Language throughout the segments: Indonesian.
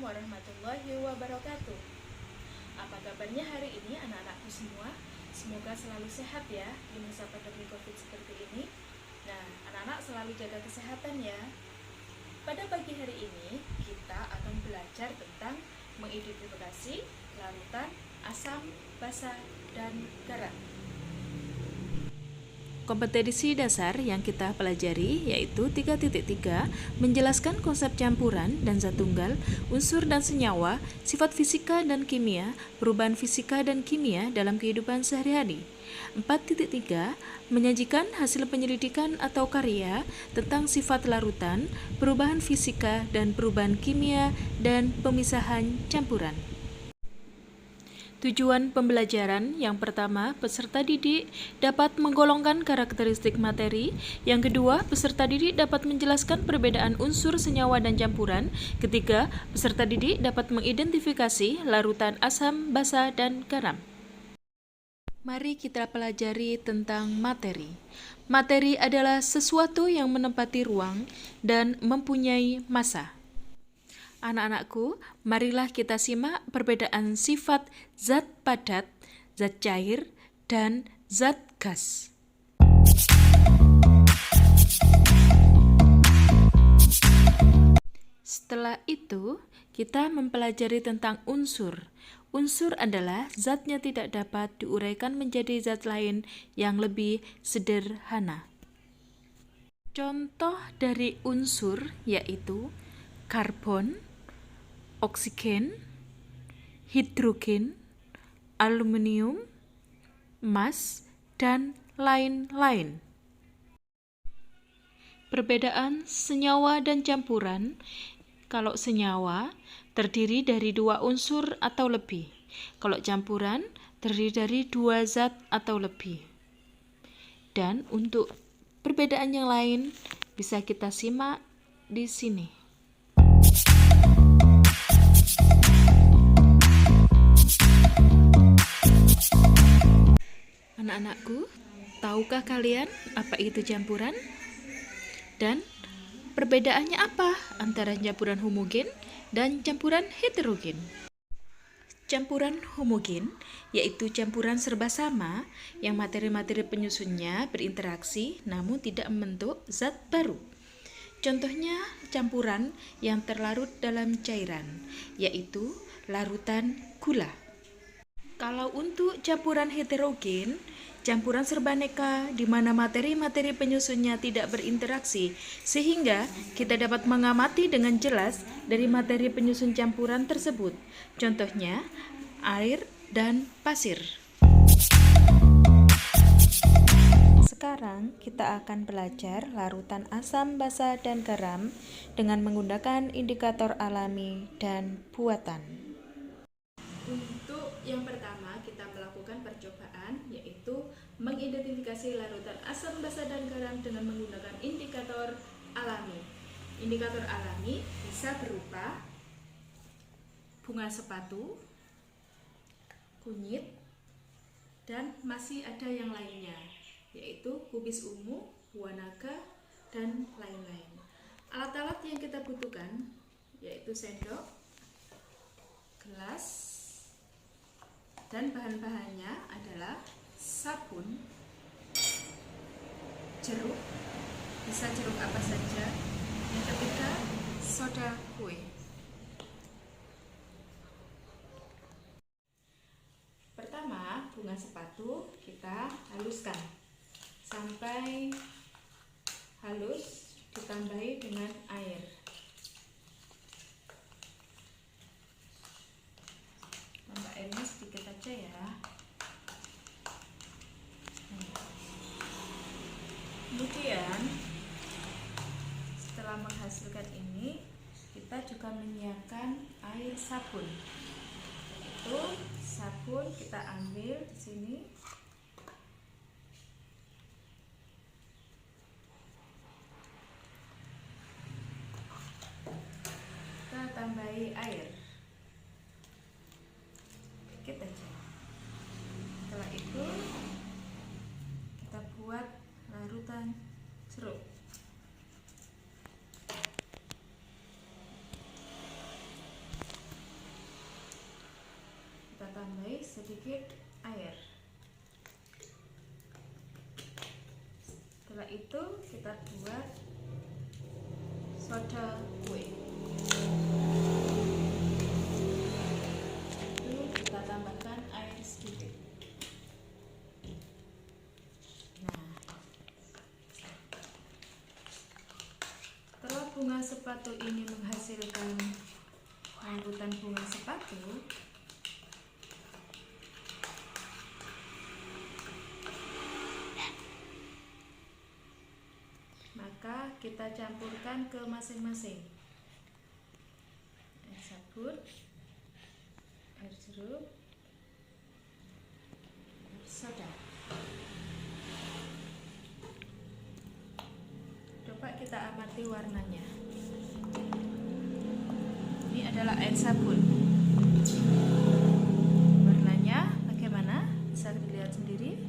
warahmatullahi wabarakatuh. Apa kabarnya hari ini anak-anakku semua? Semoga selalu sehat ya di masa pandemi COVID seperti ini. Nah, anak-anak selalu jaga kesehatan ya. Pada pagi hari ini kita akan belajar tentang mengidentifikasi larutan asam, basa, dan garam. Kompetensi dasar yang kita pelajari yaitu 3.3 menjelaskan konsep campuran dan zat tunggal, unsur dan senyawa, sifat fisika dan kimia, perubahan fisika dan kimia dalam kehidupan sehari-hari. 4.3 menyajikan hasil penyelidikan atau karya tentang sifat larutan, perubahan fisika dan perubahan kimia dan pemisahan campuran. Tujuan pembelajaran yang pertama, peserta didik dapat menggolongkan karakteristik materi. Yang kedua, peserta didik dapat menjelaskan perbedaan unsur, senyawa, dan campuran. Ketiga, peserta didik dapat mengidentifikasi larutan asam, basa, dan garam. Mari kita pelajari tentang materi. Materi adalah sesuatu yang menempati ruang dan mempunyai massa. Anak-anakku, marilah kita simak perbedaan sifat zat padat, zat cair, dan zat gas. Setelah itu, kita mempelajari tentang unsur. Unsur adalah zatnya tidak dapat diuraikan menjadi zat lain yang lebih sederhana. Contoh dari unsur yaitu karbon, oksigen, hidrogen, aluminium, emas, dan lain-lain. Perbedaan senyawa dan campuran. Kalau senyawa terdiri dari 2 unsur atau lebih. Kalau campuran terdiri dari 2 zat atau lebih. Dan untuk perbedaan yang lain bisa kita simak di sini. Anak-anakku, tahukah kalian apa itu campuran? Dan perbedaannya apa antara campuran homogen dan campuran heterogen? Campuran homogen yaitu campuran serba sama yang materi-materi penyusunnya berinteraksi namun tidak membentuk zat baru. Contohnya campuran yang terlarut dalam cairan, yaitu larutan gula. Kalau untuk campuran heterogen, campuran serbaneka di mana materi-materi penyusunnya tidak berinteraksi, sehingga kita dapat mengamati dengan jelas dari materi penyusun campuran tersebut. Contohnya, air dan pasir. Sekarang kita akan belajar larutan asam, basa, dan garam dengan menggunakan indikator alami dan buatan. Untuk yang pertama kita melakukan percobaan yaitu mengidentifikasi larutan asam, basa, dan garam dengan menggunakan indikator alami. Indikator alami bisa berupa bunga sepatu, kunyit, dan masih ada yang lainnya yaitu kubis ungu, buah naga, dan lain-lain. Alat-alat yang kita butuhkan yaitu sendok, gelas, dan bahan-bahannya adalah sabun, jeruk, bisa jeruk apa saja. Yang ketiga, soda kue. Pertama, bunga sepatu kita haluskan sampai halus, ditambahi dengan air. Tambah airnya sedikit aja ya. Kemudian setelah menghasilkan ini, kita juga menyiapkan air sabun. Itu sabun kita ambil di sini. Kita tambahi air. Dikit aja. Setelah itu kita buat larutan jeruk. sedikit air. Setelah itu kita buat soda kue. Itu kita tambahkan air sedikit. Nah, setelah bunga sepatu ini menghasilkan larutan bunga sepatu, maka kita campurkan ke masing-masing. Air sabun, air jeruk, air soda. Coba kita amati warnanya. Ini adalah air sabun. Warnanya bagaimana? Bisa dilihat sendiri.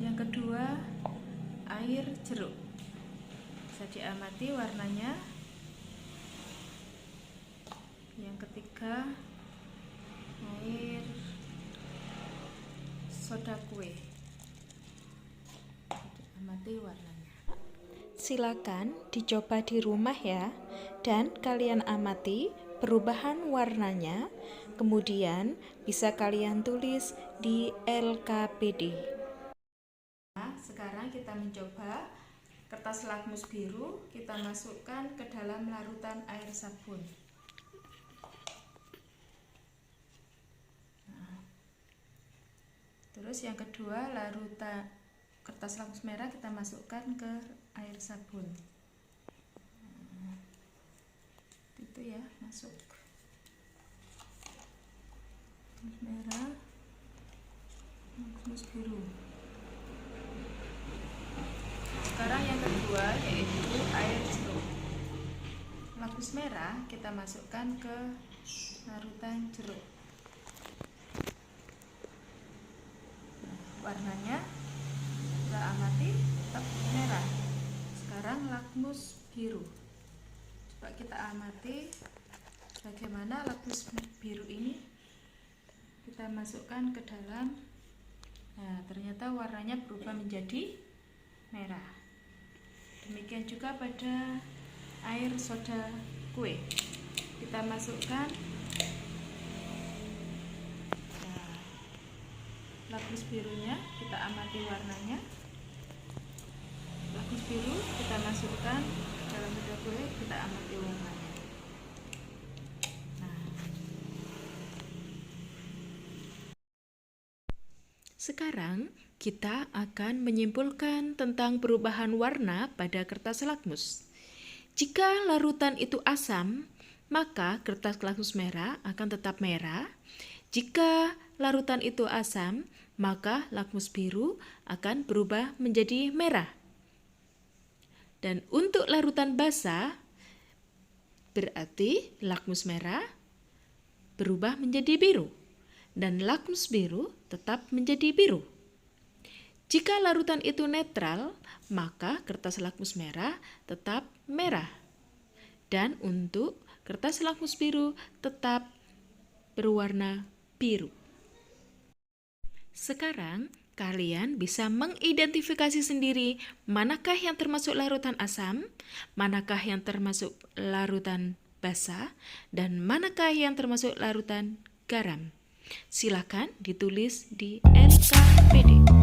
Yang kedua, air jeruk. Bisa diamati warnanya. Yang ketiga, air soda kue. Amati warnanya. Silakan dicoba di rumah ya, dan kalian amati perubahan warnanya, kemudian bisa kalian tulis di LKPD. Nah, sekarang kita mencoba kertas lakmus biru, kita masukkan ke dalam larutan air sabun. Nah, terus yang kedua, larutan kertas lakmus merah kita masukkan ke air sabun. Nah, itu ya, masuk lakmus merah, lakmus biru. Sekarang yang kedua yaitu air jeruk. Lakmus merah kita masukkan ke larutan jeruk. Nah, warnanya kita amati tetap merah. Sekarang lakmus biru. Coba kita amati bagaimana lakmus biru ini kita masukkan ke dalam. Nah, ternyata warnanya berubah menjadi merah. Demikian juga pada air soda kue. Kita masukkan lakmus birunya, kita amati warnanya. Lakmus biru kita masukkan dalam soda kue, kita amati warnanya. Nah, sekarang kita akan menyimpulkan tentang perubahan warna pada kertas lakmus. Jika larutan itu asam, maka kertas lakmus merah akan tetap merah. Jika larutan itu asam, maka lakmus biru akan berubah menjadi merah. Dan untuk larutan basah, berarti lakmus merah berubah menjadi biru, dan lakmus biru tetap menjadi biru. Jika larutan itu netral, maka kertas lakmus merah tetap merah. Dan untuk kertas lakmus biru tetap berwarna biru. Sekarang kalian bisa mengidentifikasi sendiri manakah yang termasuk larutan asam, manakah yang termasuk larutan basah, dan manakah yang termasuk larutan garam. Silakan ditulis di LKPD.